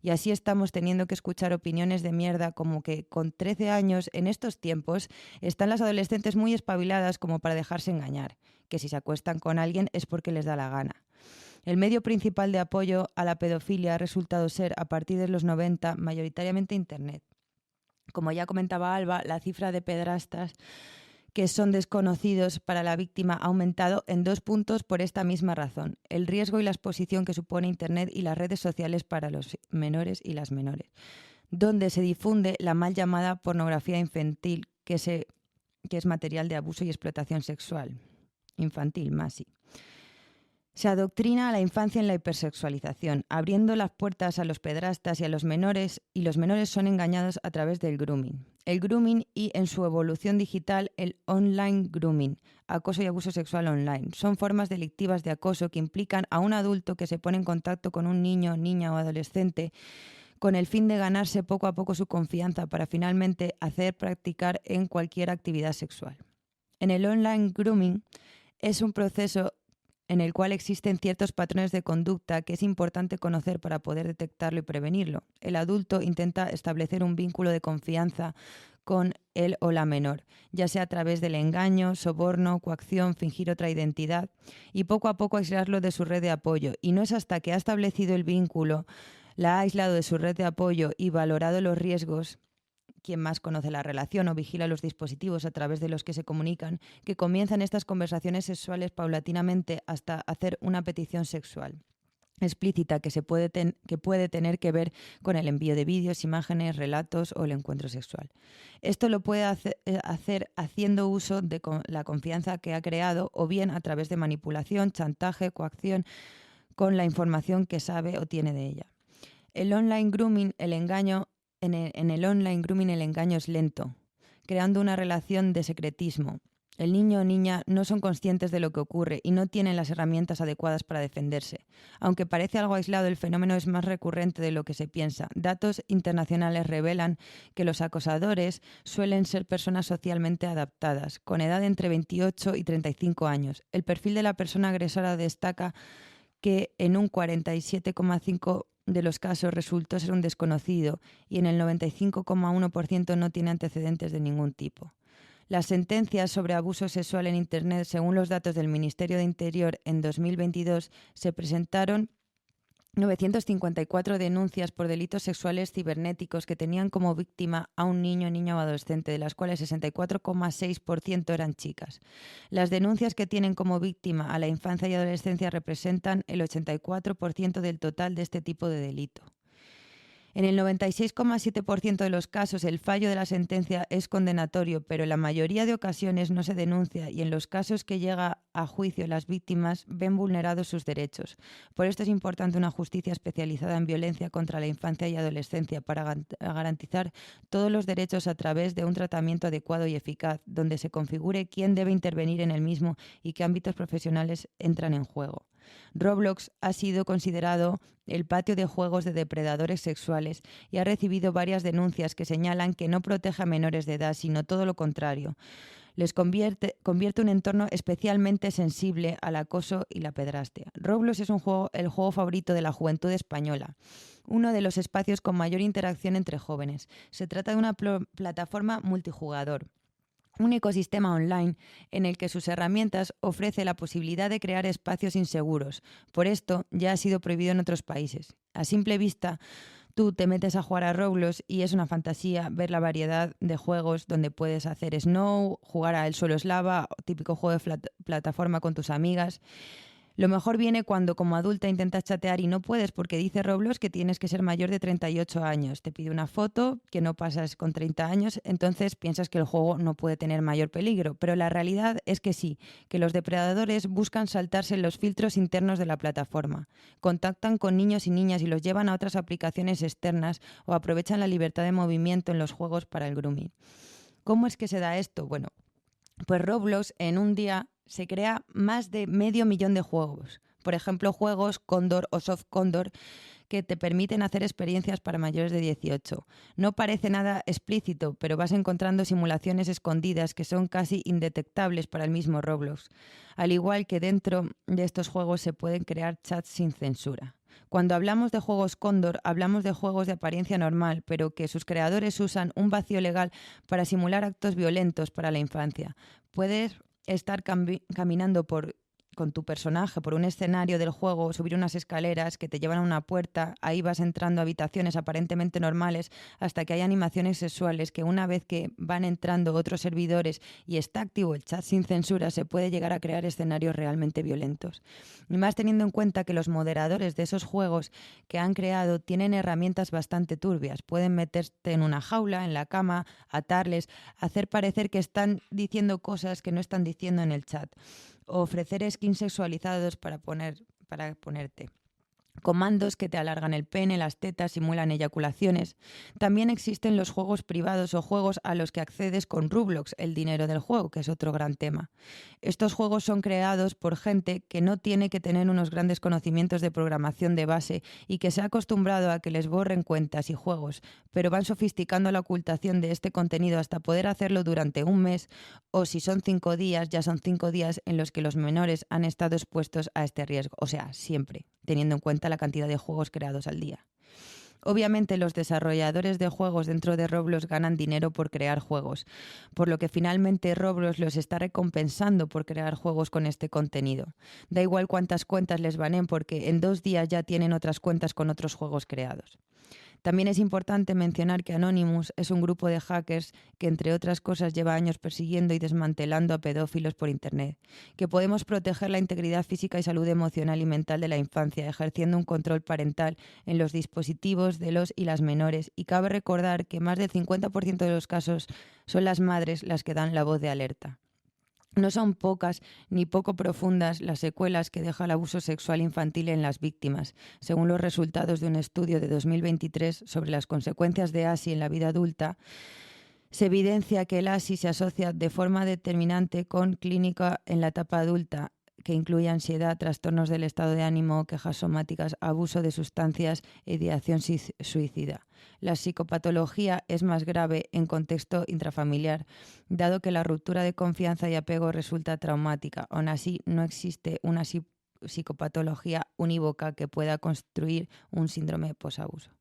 Y así estamos teniendo que escuchar opiniones de mierda como que con 13 años en estos tiempos están las adolescentes muy espabiladas como para dejarse engañar, que si se acuestan con alguien es porque les da la gana. El medio principal de apoyo a la pedofilia ha resultado ser, a partir de los 90, mayoritariamente Internet. Como ya comentaba Alba, la cifra de pederastas que son desconocidos para la víctima ha aumentado en 2 puntos por esta misma razón: el riesgo y la exposición que supone Internet y las redes sociales para los menores y las menores, donde se difunde la mal llamada pornografía infantil, que es material de abuso y explotación sexual. Infantil, más sí. Se adoctrina a la infancia en la hipersexualización, abriendo las puertas a los pederastas y a los menores, y los menores son engañados a través del grooming. El grooming y, en su evolución digital, el online grooming, acoso y abuso sexual online. Son formas delictivas de acoso que implican a un adulto que se pone en contacto con un niño, niña o adolescente con el fin de ganarse poco a poco su confianza para finalmente hacer practicar en cualquier actividad sexual. En el online grooming es un proceso en el cual existen ciertos patrones de conducta que es importante conocer para poder detectarlo y prevenirlo. El adulto intenta establecer un vínculo de confianza con él o la menor, ya sea a través del engaño, soborno, coacción, fingir otra identidad, y poco a poco aislarlo de su red de apoyo. Y no es hasta que ha establecido el vínculo, la ha aislado de su red de apoyo y valorado los riesgos, quién más conoce la relación o vigila los dispositivos a través de los que se comunican, que comienzan estas conversaciones sexuales paulatinamente hasta hacer una petición sexual explícita que puede tener que ver con el envío de vídeos, imágenes, relatos o el encuentro sexual. Esto lo puede hacer haciendo uso de la confianza que ha creado o bien a través de manipulación, chantaje, coacción con la información que sabe o tiene de ella. El online grooming, el engaño, en el online grooming el engaño es lento, creando una relación de secretismo. El niño o niña no son conscientes de lo que ocurre y no tienen las herramientas adecuadas para defenderse. Aunque parece algo aislado, el fenómeno es más recurrente de lo que se piensa. Datos internacionales revelan que los acosadores suelen ser personas socialmente adaptadas, con edad entre 28 y 35 años. El perfil de la persona agresora destaca que en un 47,5% de los casos resultó ser un desconocido y en el 95,1% no tiene antecedentes de ningún tipo. Las sentencias sobre abuso sexual en Internet, según los datos del Ministerio de Interior, en 2022 se presentaron 954 denuncias por delitos sexuales cibernéticos que tenían como víctima a un niño, niña o adolescente, de las cuales 64,6% eran chicas. Las denuncias que tienen como víctima a la infancia y adolescencia representan el 84% del total de este tipo de delito. En el 96,7% de los casos el fallo de la sentencia es condenatorio, pero en la mayoría de ocasiones no se denuncia y en los casos que llega a juicio las víctimas ven vulnerados sus derechos. Por esto es importante una justicia especializada en violencia contra la infancia y adolescencia para garantizar todos los derechos a través de un tratamiento adecuado y eficaz, donde se configure quién debe intervenir en el mismo y qué ámbitos profesionales entran en juego. Roblox ha sido considerado el patio de juegos de depredadores sexuales y ha recibido varias denuncias que señalan que no protege a menores de edad, sino todo lo contrario. Les convierte un entorno especialmente sensible al acoso y la pedrastia. Roblox es el juego favorito de la juventud española, uno de los espacios con mayor interacción entre jóvenes. Se trata de una plataforma multijugador, un ecosistema online en el que sus herramientas ofrecen la posibilidad de crear espacios inseguros. Por esto, ya ha sido prohibido en otros países. A simple vista, tú te metes a jugar a Roblox y es una fantasía ver la variedad de juegos donde puedes hacer snow, jugar a El suelo es lava, típico juego de plataforma con tus amigas. Lo mejor viene cuando como adulta intentas chatear y no puedes porque dice Roblox que tienes que ser mayor de 38 años. Te pide una foto que no pasas con 30 años, entonces piensas que el juego no puede tener mayor peligro. Pero la realidad es que sí, que los depredadores buscan saltarse los filtros internos de la plataforma. Contactan con niños y niñas y los llevan a otras aplicaciones externas o aprovechan la libertad de movimiento en los juegos para el grooming. ¿Cómo es que se da esto? Bueno, pues Roblox en un día se crea más de 500.000 de juegos. Por ejemplo, juegos Cóndor o Soft Cóndor que te permiten hacer experiencias para mayores de 18. No parece nada explícito, pero vas encontrando simulaciones escondidas que son casi indetectables para el mismo Roblox. Al igual que dentro de estos juegos se pueden crear chats sin censura. Cuando hablamos de juegos Cóndor, hablamos de juegos de apariencia normal, pero que sus creadores usan un vacío legal para simular actos violentos para la infancia. Puedes estar caminando con tu personaje por un escenario del juego, subir unas escaleras que te llevan a una puerta, ahí vas entrando a habitaciones aparentemente normales hasta que hay animaciones sexuales que una vez que van entrando otros servidores y está activo el chat sin censura, se puede llegar a crear escenarios realmente violentos. Y más teniendo en cuenta que los moderadores de esos juegos que han creado tienen herramientas bastante turbias. Pueden meterte en una jaula, en la cama, atarles, hacer parecer que están diciendo cosas que no están diciendo en el chat, o ofrecer skins sexualizados para ponerte. Comandos que te alargan el pene, las tetas, simulan eyaculaciones. También existen los juegos privados o juegos a los que accedes con Roblox, el dinero del juego, que es otro gran tema. Estos juegos son creados por gente que no tiene que tener unos grandes conocimientos de programación de base y que se ha acostumbrado a que les borren cuentas y juegos, pero van sofisticando la ocultación de este contenido hasta poder hacerlo durante un mes, o si son 5 días, ya son 5 días en los que los menores han estado expuestos a este riesgo. O sea, siempre, teniendo en cuenta la cantidad de juegos creados al día. Obviamente los desarrolladores de juegos dentro de Roblox ganan dinero por crear juegos, por lo que finalmente Roblox los está recompensando por crear juegos con este contenido. Da igual cuántas cuentas les banen porque en 2 días ya tienen otras cuentas con otros juegos creados. También es importante mencionar que Anonymous es un grupo de hackers que, entre otras cosas, lleva años persiguiendo y desmantelando a pedófilos por Internet, que podemos proteger la integridad física y salud emocional y mental de la infancia, ejerciendo un control parental en los dispositivos de los y las menores, y cabe recordar que más del 50% de los casos son las madres las que dan la voz de alerta. No son pocas ni poco profundas las secuelas que deja el abuso sexual infantil en las víctimas, según los resultados de un estudio de 2023 sobre las consecuencias de ASI en la vida adulta. Se evidencia que el ASI se asocia de forma determinante con clínica en la etapa adulta, que incluye ansiedad, trastornos del estado de ánimo, quejas somáticas, abuso de sustancias e ideación suicida. La psicopatología es más grave en contexto intrafamiliar, dado que la ruptura de confianza y apego resulta traumática. Aún así, no existe una psicopatología unívoca que pueda construir un síndrome posabuso.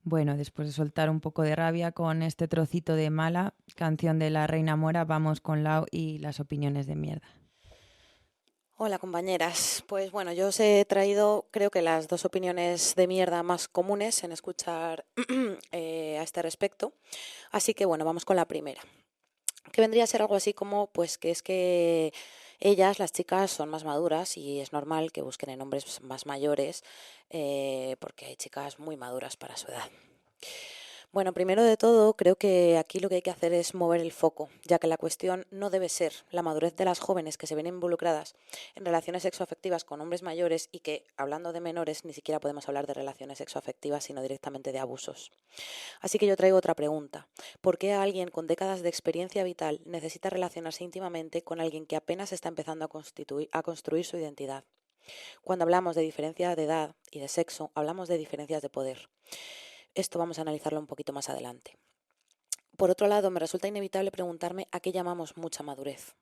Bueno, después de soltar un poco de rabia con este trocito de Mala, canción de La Reina Mora, vamos con Lau y las opiniones de mierda. Hola compañeras, pues bueno, yo os he traído creo que las dos opiniones de mierda más comunes en escuchar a este respecto, así que bueno, vamos con la primera, que vendría a ser algo así como pues que es que ellas, las chicas, son más maduras y es normal que busquen en hombres más mayores porque hay chicas muy maduras para su edad. Bueno, primero de todo, creo que aquí lo que hay que hacer es mover el foco, ya que la cuestión no debe ser la madurez de las jóvenes que se ven involucradas en relaciones sexoafectivas con hombres mayores y que, hablando de menores, ni siquiera podemos hablar de relaciones sexoafectivas, sino directamente de abusos. Así que yo traigo otra pregunta. ¿Por qué alguien con décadas de experiencia vital necesita relacionarse íntimamente con alguien que apenas está empezando a construir su identidad? Cuando hablamos de diferencia de edad y de sexo, hablamos de diferencias de poder. Esto vamos a analizarlo un poquito más adelante. Por otro lado, me resulta inevitable preguntarme a qué llamamos mucha madurez.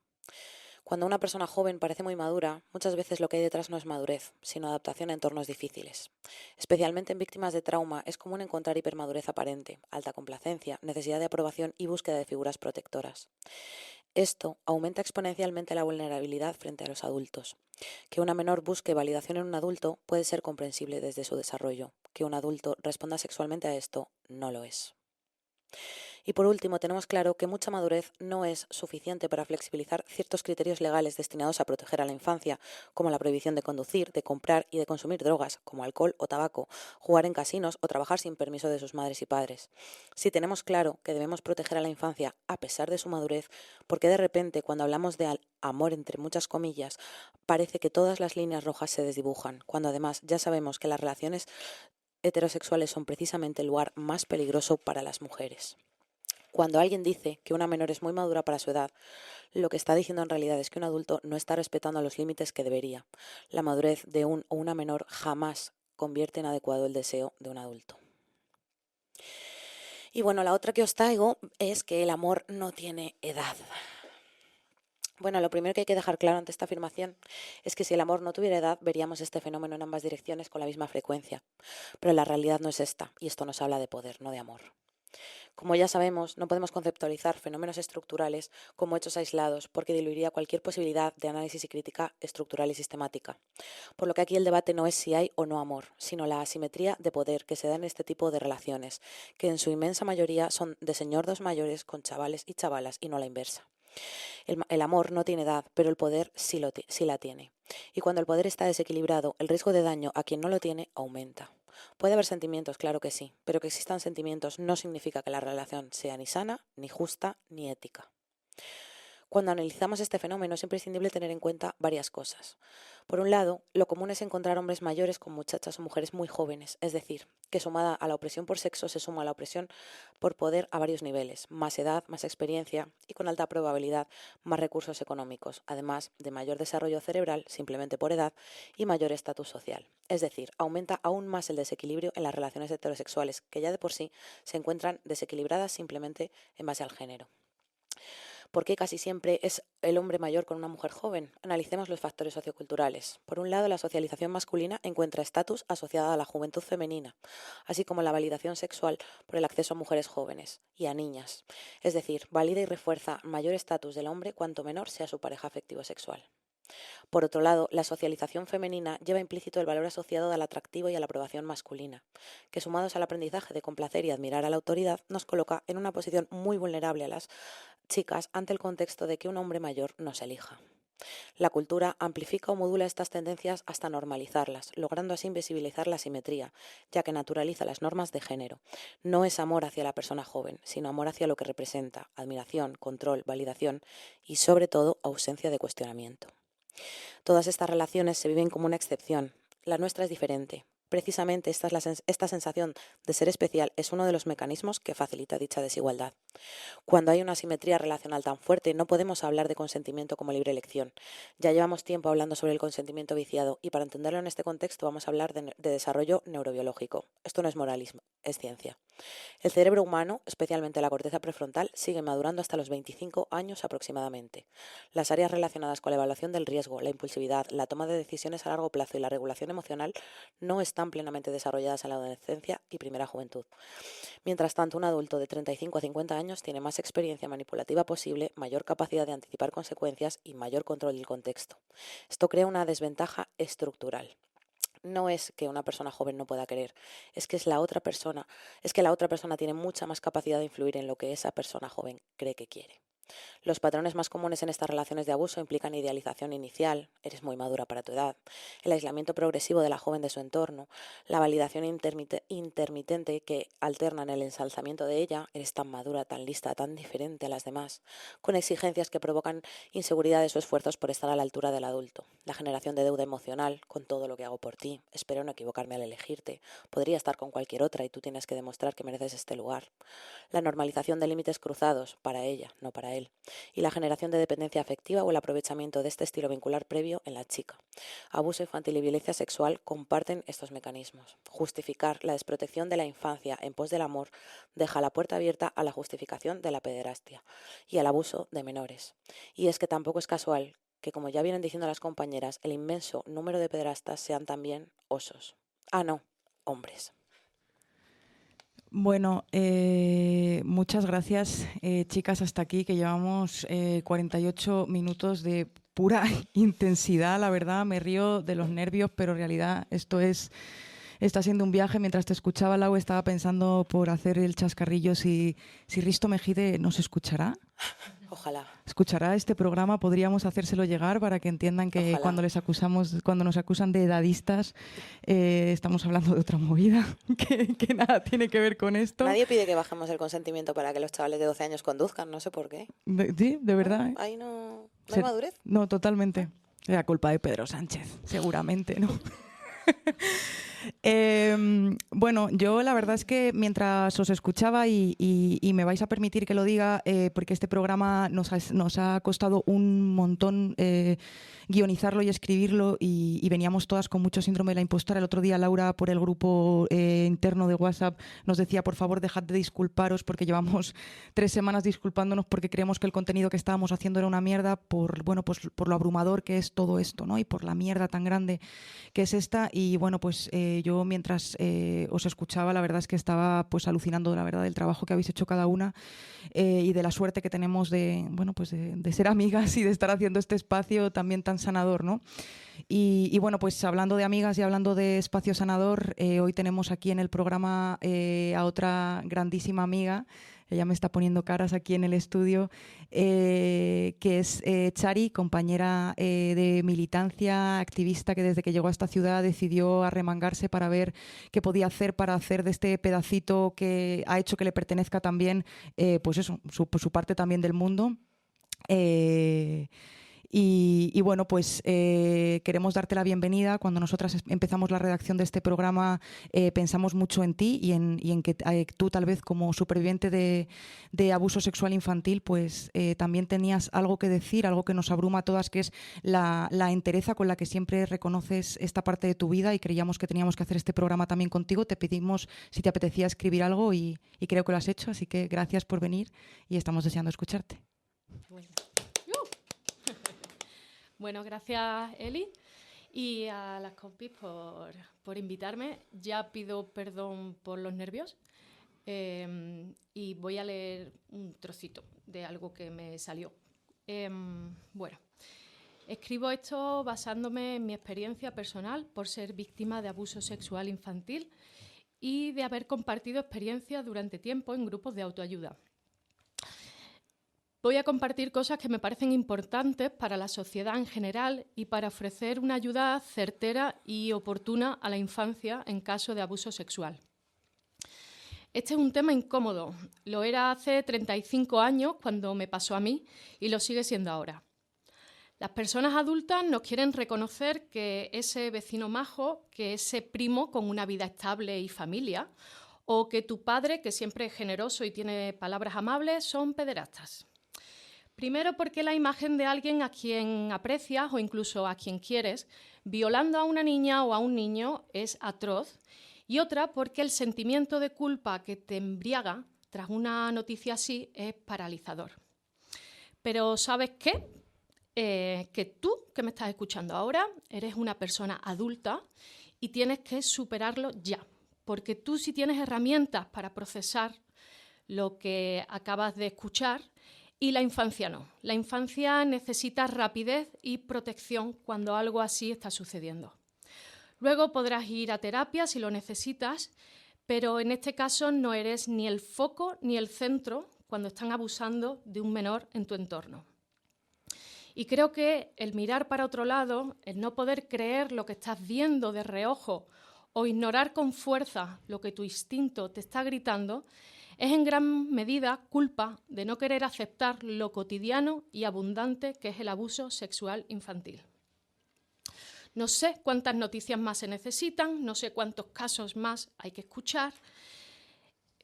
Cuando una persona joven parece muy madura, muchas veces lo que hay detrás no es madurez, sino adaptación a entornos difíciles. Especialmente en víctimas de trauma es común encontrar hipermadurez aparente, alta complacencia, necesidad de aprobación y búsqueda de figuras protectoras. Esto aumenta exponencialmente la vulnerabilidad frente a los adultos. Que una menor busque validación en un adulto puede ser comprensible desde su desarrollo. Que un adulto responda sexualmente a esto no lo es. Y por último, tenemos claro que mucha madurez no es suficiente para flexibilizar ciertos criterios legales destinados a proteger a la infancia, como la prohibición de conducir, de comprar y de consumir drogas, como alcohol o tabaco, jugar en casinos o trabajar sin permiso de sus madres y padres. Si tenemos claro que debemos proteger a la infancia a pesar de su madurez, ¿por qué de repente, cuando hablamos de amor entre muchas comillas, parece que todas las líneas rojas se desdibujan, cuando además ya sabemos que las relaciones heterosexuales son precisamente el lugar más peligroso para las mujeres? Cuando alguien dice que una menor es muy madura para su edad, lo que está diciendo en realidad es que un adulto no está respetando los límites que debería. La madurez de un o una menor jamás convierte en adecuado el deseo de un adulto. Y bueno, la otra que os traigo es que el amor no tiene edad. Bueno, lo primero que hay que dejar claro ante esta afirmación es que si el amor no tuviera edad, veríamos este fenómeno en ambas direcciones con la misma frecuencia. Pero la realidad no es esta, y esto nos habla de poder, no de amor. Como ya sabemos, no podemos conceptualizar fenómenos estructurales como hechos aislados, porque diluiría cualquier posibilidad de análisis y crítica estructural y sistemática. Por lo que aquí el debate no es si hay o no amor, sino la asimetría de poder que se da en este tipo de relaciones, que en su inmensa mayoría son de señordos mayores con chavales y chavalas y no la inversa. El amor no tiene edad, pero el poder sí la tiene. Y cuando el poder está desequilibrado, el riesgo de daño a quien no lo tiene aumenta. Puede haber sentimientos, claro que sí, pero que existan sentimientos no significa que la relación sea ni sana, ni justa, ni ética. Cuando analizamos este fenómeno es imprescindible tener en cuenta varias cosas. Por un lado, lo común es encontrar hombres mayores con muchachas o mujeres muy jóvenes, es decir, que sumada a la opresión por sexo se suma la opresión por poder a varios niveles, más edad, más experiencia y con alta probabilidad más recursos económicos, además de mayor desarrollo cerebral simplemente por edad y mayor estatus social. Es decir, aumenta aún más el desequilibrio en las relaciones heterosexuales, que ya de por sí se encuentran desequilibradas simplemente en base al género. ¿Por qué casi siempre es el hombre mayor con una mujer joven? Analicemos los factores socioculturales. Por un lado, la socialización masculina encuentra estatus asociada a la juventud femenina, así como la validación sexual por el acceso a mujeres jóvenes y a niñas. Es decir, valida y refuerza mayor estatus del hombre cuanto menor sea su pareja afectivo-sexual. Por otro lado, la socialización femenina lleva implícito el valor asociado al atractivo y a la aprobación masculina, que sumados al aprendizaje de complacer y admirar a la autoridad, nos coloca en una posición muy vulnerable a las chicas ante el contexto de que un hombre mayor nos elija. La cultura amplifica o modula estas tendencias hasta normalizarlas, logrando así invisibilizar la asimetría, ya que naturaliza las normas de género. No es amor hacia la persona joven, sino amor hacia lo que representa, admiración, control, validación y, sobre todo, ausencia de cuestionamiento. Todas estas relaciones se viven como una excepción. La nuestra es diferente. Precisamente esta sensación de ser especial es uno de los mecanismos que facilita dicha desigualdad. Cuando hay una asimetría relacional tan fuerte, no podemos hablar de consentimiento como libre elección. Ya llevamos tiempo hablando sobre el consentimiento viciado y para entenderlo en este contexto vamos a hablar de desarrollo neurobiológico. Esto no es moralismo, es ciencia. El cerebro humano, especialmente la corteza prefrontal, sigue madurando hasta los 25 años aproximadamente. Las áreas relacionadas con la evaluación del riesgo, la impulsividad, la toma de decisiones a largo plazo y la regulación emocional no están plenamente desarrolladas en la adolescencia y primera juventud. Mientras tanto, un adulto de 35 a 50 años tiene más experiencia manipulativa posible, mayor capacidad de anticipar consecuencias y mayor control del contexto. Esto crea una desventaja estructural. No es que una persona joven no pueda querer, es que la otra persona tiene mucha más capacidad de influir en lo que esa persona joven cree que quiere. Los patrones más comunes en estas relaciones de abuso implican idealización inicial, eres muy madura para tu edad, el aislamiento progresivo de la joven de su entorno, la validación intermitente que alterna en el ensalzamiento de ella, eres tan madura, tan lista, tan diferente a las demás, con exigencias que provocan inseguridades o esfuerzos por estar a la altura del adulto, la generación de deuda emocional, con todo lo que hago por ti, espero no equivocarme al elegirte, podría estar con cualquier otra y tú tienes que demostrar que mereces este lugar, la normalización de límites cruzados, para ella, no para él, y la generación de dependencia afectiva o el aprovechamiento de este estilo vincular previo en la chica. Abuso infantil y violencia sexual comparten estos mecanismos. Justificar la desprotección de la infancia en pos del amor deja la puerta abierta a la justificación de la pederastia y al abuso de menores. Y es que tampoco es casual que, como ya vienen diciendo las compañeras, el inmenso número de pederastas sean también osos. Ah, no, hombres. Bueno, muchas gracias, chicas, hasta aquí, que llevamos 48 minutos de pura intensidad, la verdad, me río de los nervios, pero en realidad está siendo un viaje. Mientras te escuchaba, Lau, estaba pensando por hacer el chascarrillo si Risto Mejide nos escuchará. Ojalá. ¿Escuchará este programa? Podríamos hacérselo llegar para que entiendan que cuando nos acusan de edadistas, estamos hablando de otra movida que nada tiene que ver con esto. Nadie pide que bajemos el consentimiento para que los chavales de 12 años conduzcan, no sé por qué. Sí, de verdad. ¿No? Ahí no hay madurez. No, totalmente. Era culpa de Pedro Sánchez, seguramente, ¿no? Bueno, yo la verdad es que mientras os escuchaba y me vais a permitir que lo diga, porque este programa nos ha costado un montón guionizarlo y escribirlo y veníamos todas con mucho síndrome de la impostora. El otro día Laura, por el grupo interno de WhatsApp, nos decía, por favor, dejad de disculparos porque llevamos 3 semanas disculpándonos porque creemos que el contenido que estábamos haciendo era una mierda por lo abrumador que es todo esto, ¿no? Y por la mierda tan grande que es esta. Y bueno, pues yo mientras os escuchaba, la verdad es que estaba pues alucinando, la verdad, del trabajo que habéis hecho cada una y de la suerte que tenemos de ser amigas y de estar haciendo este espacio también tan sanador, ¿no? Y bueno, pues hablando de amigas y hablando de espacio sanador, hoy tenemos aquí en el programa a otra grandísima amiga. Ella me está poniendo caras aquí en el estudio, que es Chari, compañera de militancia, activista que desde que llegó a esta ciudad decidió arremangarse para ver qué podía hacer para hacer de este pedacito que ha hecho que le pertenezca también, pues eso, su parte también del mundo. Y bueno, pues queremos darte la bienvenida. Cuando nosotras empezamos la redacción de este programa pensamos mucho en ti y en que tú tal vez como superviviente de abuso sexual infantil pues también tenías algo que decir, algo que nos abruma a todas, que es la entereza con la que siempre reconoces esta parte de tu vida, y creíamos que teníamos que hacer este programa también contigo. Te pedimos si te apetecía escribir algo y creo que lo has hecho, así que gracias por venir y estamos deseando escucharte. Bueno, gracias Eli y a las compis por invitarme. Ya pido perdón por los nervios y voy a leer un trocito de algo que me salió. Bueno, Escribo esto basándome en mi experiencia personal por ser víctima de abuso sexual infantil y de haber compartido experiencias durante tiempo en grupos de autoayuda. Voy a compartir cosas que me parecen importantes para la sociedad en general y para ofrecer una ayuda certera y oportuna a la infancia en caso de abuso sexual. Este es un tema incómodo. Lo era hace 35 años cuando me pasó a mí y lo sigue siendo ahora. Las personas adultas nos quieren reconocer que ese vecino majo, que ese primo con una vida estable y familia, o que tu padre, que siempre es generoso y tiene palabras amables, son pederastas. Primero porque la imagen de alguien a quien aprecias o incluso a quien quieres, violando a una niña o a un niño, es atroz. Y otra porque el sentimiento de culpa que te embriaga tras una noticia así es paralizador. Pero ¿sabes qué? Que tú, que me estás escuchando ahora, eres una persona adulta y tienes que superarlo ya, porque tú sí tienes herramientas para procesar lo que acabas de escuchar y la infancia no. La infancia necesita rapidez y protección cuando algo así está sucediendo. Luego podrás ir a terapia si lo necesitas, pero en este caso no eres ni el foco ni el centro cuando están abusando de un menor en tu entorno. Y creo que el mirar para otro lado, el no poder creer lo que estás viendo de reojo o ignorar con fuerza lo que tu instinto te está gritando, es en gran medida culpa de no querer aceptar lo cotidiano y abundante que es el abuso sexual infantil. No sé cuántas noticias más se necesitan, no sé cuántos casos más hay que escuchar,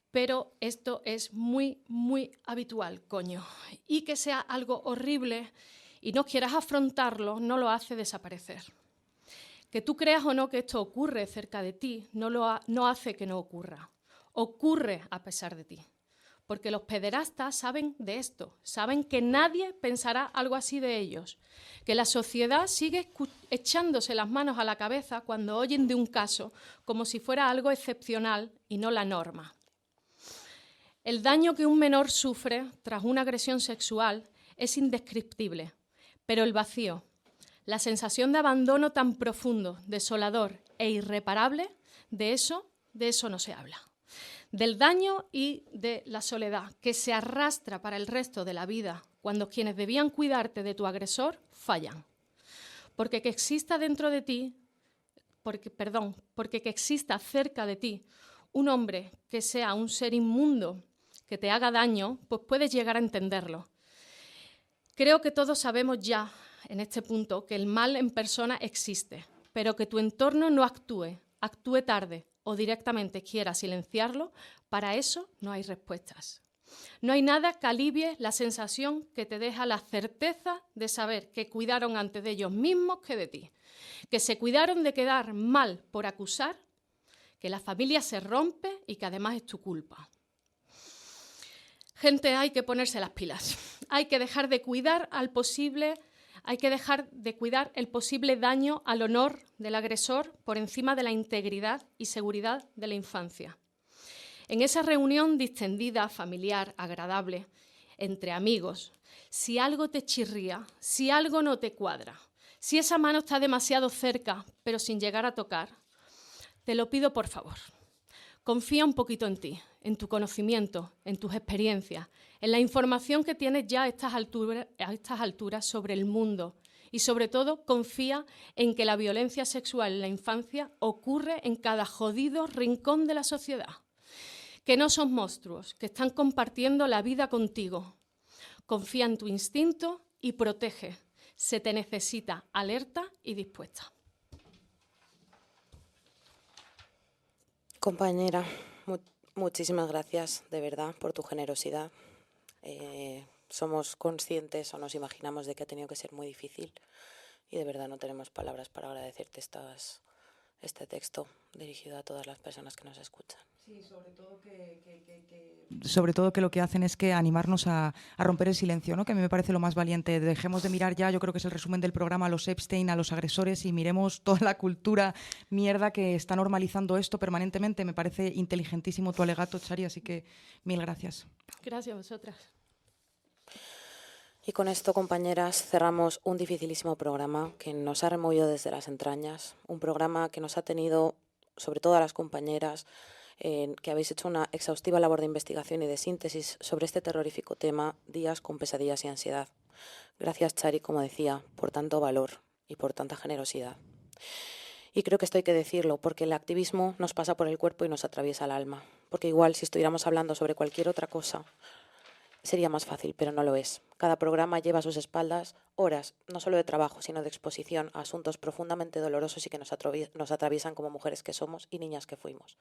pero esto es muy, muy habitual, coño. Y que sea algo horrible y no quieras afrontarlo, no lo hace desaparecer. Que tú creas o no que esto ocurre cerca de ti, no hace que no ocurra. Ocurre a pesar de ti. Porque los pederastas saben de esto, saben que nadie pensará algo así de ellos, que la sociedad sigue echándose las manos a la cabeza cuando oyen de un caso como si fuera algo excepcional y no la norma. El daño que un menor sufre tras una agresión sexual es indescriptible, pero el vacío, la sensación de abandono tan profundo, desolador e irreparable, de eso no se habla. Del daño y de la soledad que se arrastra para el resto de la vida cuando quienes debían cuidarte de tu agresor fallan. Porque que exista dentro de ti, porque que exista cerca de ti un hombre que sea un ser inmundo que te haga daño, pues puedes llegar a entenderlo. Creo que todos sabemos ya, en este punto, que el mal en persona existe, pero que tu entorno no actúe tarde o directamente quiera silenciarlo, para eso no hay respuestas. No hay nada que alivie la sensación que te deja la certeza de saber que cuidaron antes de ellos mismos que de ti, que se cuidaron de quedar mal por acusar, que la familia se rompe y que además es tu culpa. Gente, hay que ponerse las pilas. Hay que dejar de cuidar el posible daño al honor del agresor por encima de la integridad y seguridad de la infancia. En esa reunión distendida, familiar, agradable, entre amigos, si algo te chirría, si algo no te cuadra, si esa mano está demasiado cerca, pero sin llegar a tocar, te lo pido por favor. Confía un poquito en ti, en tu conocimiento, en tus experiencias, en la información que tienes ya a estas alturas sobre el mundo y sobre todo confía en que la violencia sexual en la infancia ocurre en cada jodido rincón de la sociedad, que no son monstruos, que están compartiendo la vida contigo. Confía en tu instinto y protege. Se te necesita alerta y dispuesta. Compañera, muchísimas gracias de verdad por tu generosidad. Somos conscientes o nos imaginamos de que ha tenido que ser muy difícil y de verdad no tenemos palabras para agradecerte este texto dirigido a todas las personas que nos escuchan. Sí, sobre todo que lo que hacen es que animarnos a romper el silencio, ¿no? Que a mí me parece lo más valiente. Dejemos de mirar ya, yo creo que es el resumen del programa, a los Epstein, a los agresores y miremos toda la cultura mierda que está normalizando esto permanentemente. Me parece inteligentísimo tu alegato, Chari, así que mil gracias. Gracias a vosotras. Y con esto, compañeras, cerramos un dificilísimo programa que nos ha removido desde las entrañas, un programa que nos ha tenido, sobre todo a las compañeras, que habéis hecho una exhaustiva labor de investigación y de síntesis sobre este terrorífico tema, días con pesadillas y ansiedad. Gracias, Chari, como decía, por tanto valor y por tanta generosidad. Y creo que esto hay que decirlo, porque el activismo nos pasa por el cuerpo y nos atraviesa el alma. Porque igual, si estuviéramos hablando sobre cualquier otra cosa, sería más fácil, pero no lo es. Cada programa lleva a sus espaldas horas, no solo de trabajo, sino de exposición a asuntos profundamente dolorosos y que nos atraviesan como mujeres que somos y niñas que fuimos.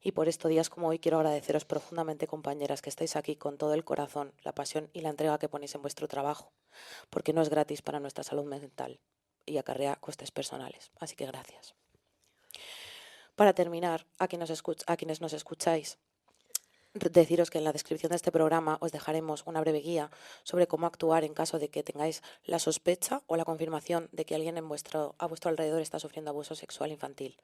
Y por esto, días como hoy, quiero agradeceros profundamente, compañeras, que estáis aquí con todo el corazón, la pasión y la entrega que ponéis en vuestro trabajo, porque no es gratis para nuestra salud mental y acarrea costes personales. Así que gracias. Para terminar, a quienes nos escucháis, deciros que en la descripción de este programa os dejaremos una breve guía sobre cómo actuar en caso de que tengáis la sospecha o la confirmación de que alguien a vuestro alrededor está sufriendo abuso sexual infantil.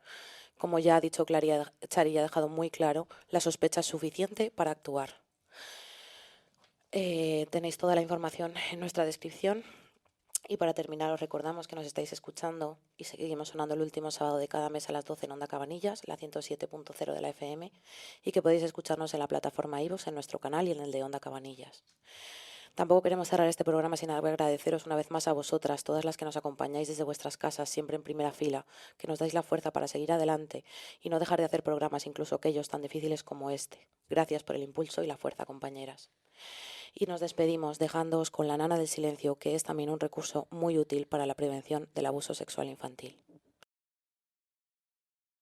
Como ya ha dicho Chari y ha dejado muy claro, la sospecha es suficiente para actuar. Tenéis toda la información en nuestra descripción. Y para terminar, os recordamos que nos estáis escuchando y seguimos sonando el último sábado de cada mes a las 12 en Onda Cabanillas, la 107.0 de la FM, y que podéis escucharnos en la plataforma iVoox, en nuestro canal y en el de Onda Cabanillas. Tampoco queremos cerrar este programa sin agradeceros una vez más a vosotras, todas las que nos acompañáis desde vuestras casas, siempre en primera fila, que nos dais la fuerza para seguir adelante y no dejar de hacer programas, incluso aquellos tan difíciles como este. Gracias por el impulso y la fuerza, compañeras. Y nos despedimos dejándoos con la nana del silencio, que es también un recurso muy útil para la prevención del abuso sexual infantil.